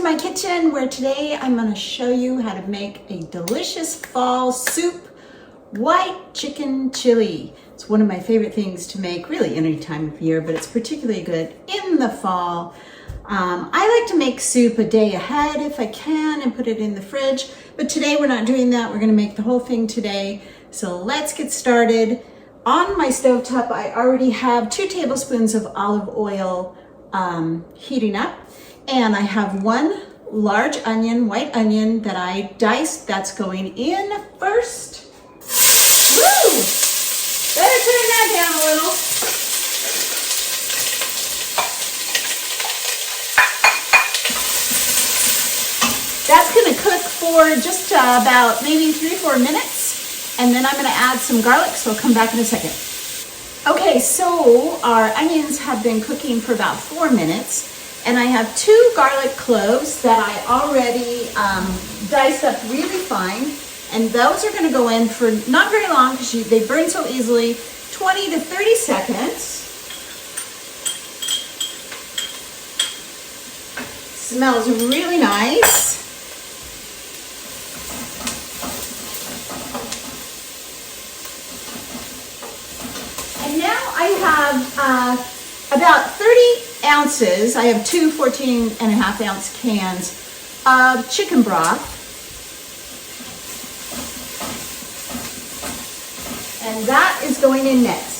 to my kitchen, where today I'm going to show you how to make a delicious fall soup, white chicken chili. It's one of my favorite things to make really any time of year, but it's particularly good in the fall. I like to make soup a day ahead if I can and put it in the fridge, but today we're not doing that. We're going to make the whole thing today. So let's get started. On my stovetop, I already have 2 tablespoons of olive oil heating up. And I have 1 large onion, white onion, that I diced. That's going in first. Woo! Better turn that down a little. That's going to cook for just about maybe 3-4 minutes. And then I'm going to add some garlic, so I'll come back in a second. Okay, so our onions have been cooking for about 4 minutes. And I have 2 garlic cloves that I already diced up really fine. And those are going to go in for not very long because they burn so easily, 20 to 30 seconds. Smells really nice. And now I have about 30 ounces. I have 2 14.5-ounce cans of chicken broth. And that is going in next.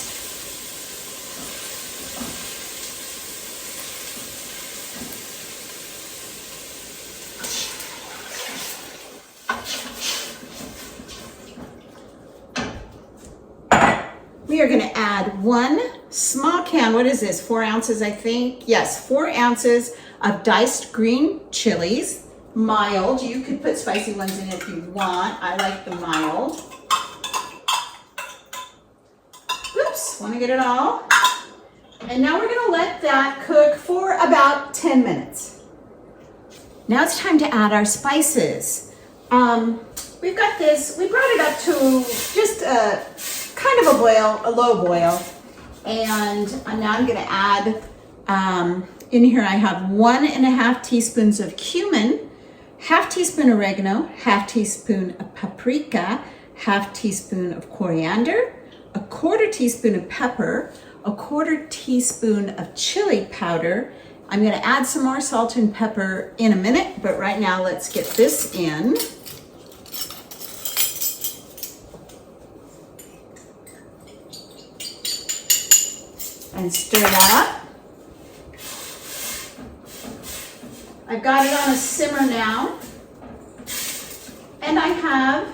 We are going to add 1 small can. What is this? 4 ounces, I think. Yes, 4 ounces of diced green chilies. Mild. You could put spicy ones in if you want. I like the mild. Oops, want to get it all. And now we're going to let that cook for about 10 minutes. Now it's time to add our spices. We've got this. We brought it up to just kind of a boil, a low boil. And now I'm going to add, in here I have 1.5 teaspoons of cumin, 1/2 teaspoon oregano, 1/2 teaspoon of paprika, 1/2 teaspoon of coriander, 1/4 teaspoon of pepper, 1/4 teaspoon of chili powder. I'm going to add some more salt and pepper in a minute, but right now let's get this in. And stir that up. I've got it on a simmer now. And I have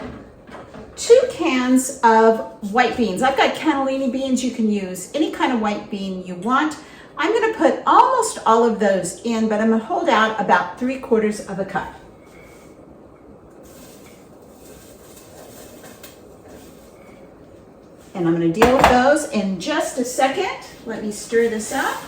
2 cans of white beans. I've got cannellini beans. You can use any kind of white bean you want. I'm going to put almost all of those in, but I'm going to hold out about 3/4 of a cup. And I'm going to deal with those in just a second. Let me stir this up.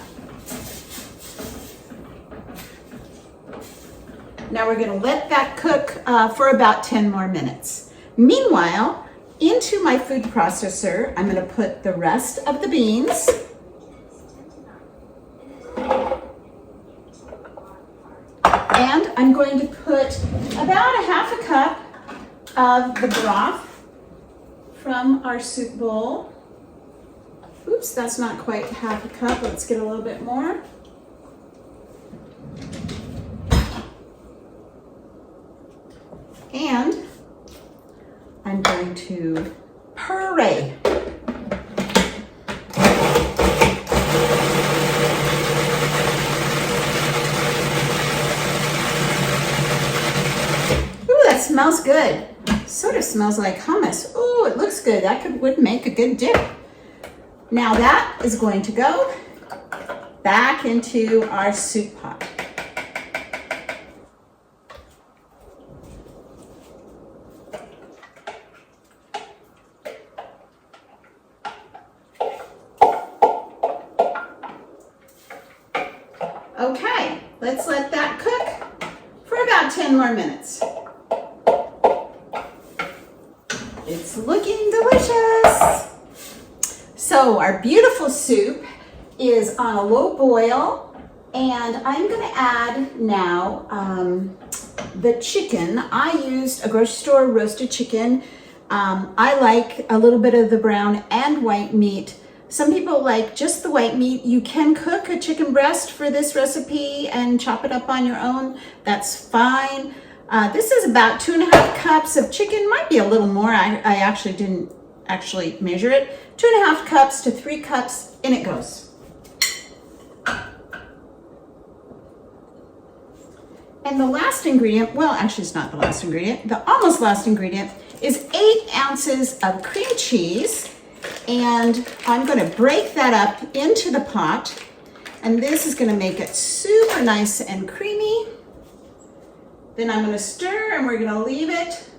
Now we're going to let that cook for about 10 more minutes. Meanwhile, into my food processor, I'm going to put the rest of the beans. And I'm going to put about 1/2 cup of the broth from our soup bowl. Oops, that's not quite 1/2 cup. Let's get a little bit more. And I'm going to puree. Ooh, that smells good. Sort of smells like hummus. Ooh, it looks good. That would make a good dip. Now that is going to go back into our soup pot. Okay, let's let that cook for about 10 more minutes. It's looking delicious. So our beautiful soup is on a low boil And I'm gonna add now the chicken. I used a grocery store roasted chicken. I like a little bit of the brown and white meat. Some people like just the white meat. You can cook a chicken breast for this recipe and chop it up on your own. That's fine. This is about 2.5 cups of chicken. Might be a little more. I actually didn't measure it. 2.5 cups to 3 cups, and it goes. And the last ingredient, well, actually it's not the last ingredient, the almost last ingredient is 8 ounces of cream cheese. And I'm gonna break that up into the pot. And this is gonna make it super nice and creamy. Then I'm gonna stir and we're gonna leave it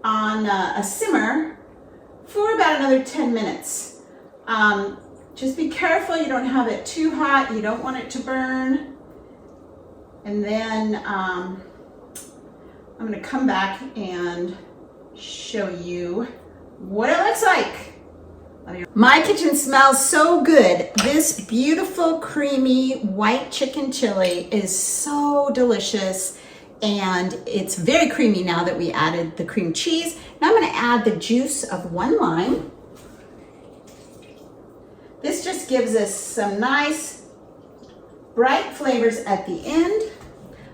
on a simmer for about another 10 minutes. Just be careful you don't have it too hot. You don't want it to burn. And then I'm gonna come back and show you what it looks like. My kitchen smells so good. This beautiful, creamy, white chicken chili is so delicious. And it's very creamy now that we added the cream cheese. Now I'm gonna add the juice of 1 lime. This just gives us some nice, bright flavors at the end.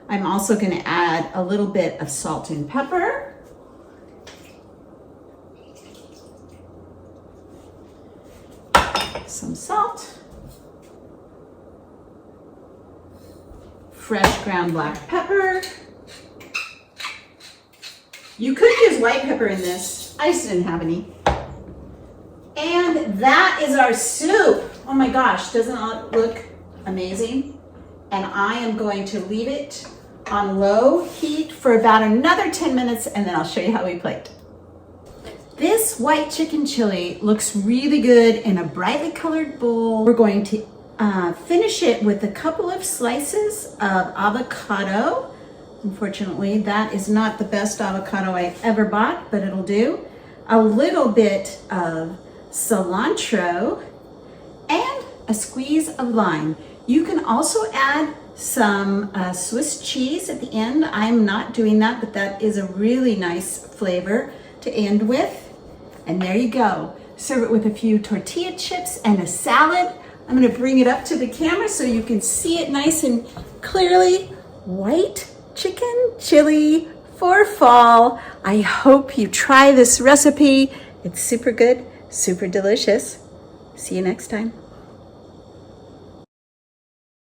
I'm also gonna add a little bit of salt and pepper. Some salt. Fresh ground black pepper. You could use white pepper in this. I just didn't have any. And that is our soup. Oh my gosh, doesn't it look amazing? And I am going to leave it on low heat for about another 10 minutes, and then I'll show you how we plate. This white chicken chili looks really good in a brightly colored bowl. We're going to finish it with a couple of slices of avocado. Unfortunately, that is not the best avocado I ever bought, but it'll do. A little bit of cilantro and a squeeze of lime. You can also add some Swiss cheese at the end. I'm not doing that, but that is a really nice flavor to end with. And there you go. Serve it with a few tortilla chips and a salad. I'm gonna bring it up to the camera so you can see it nice and clearly. White chicken chili for fall. I hope you try this recipe. It's super good, super delicious. See you next time.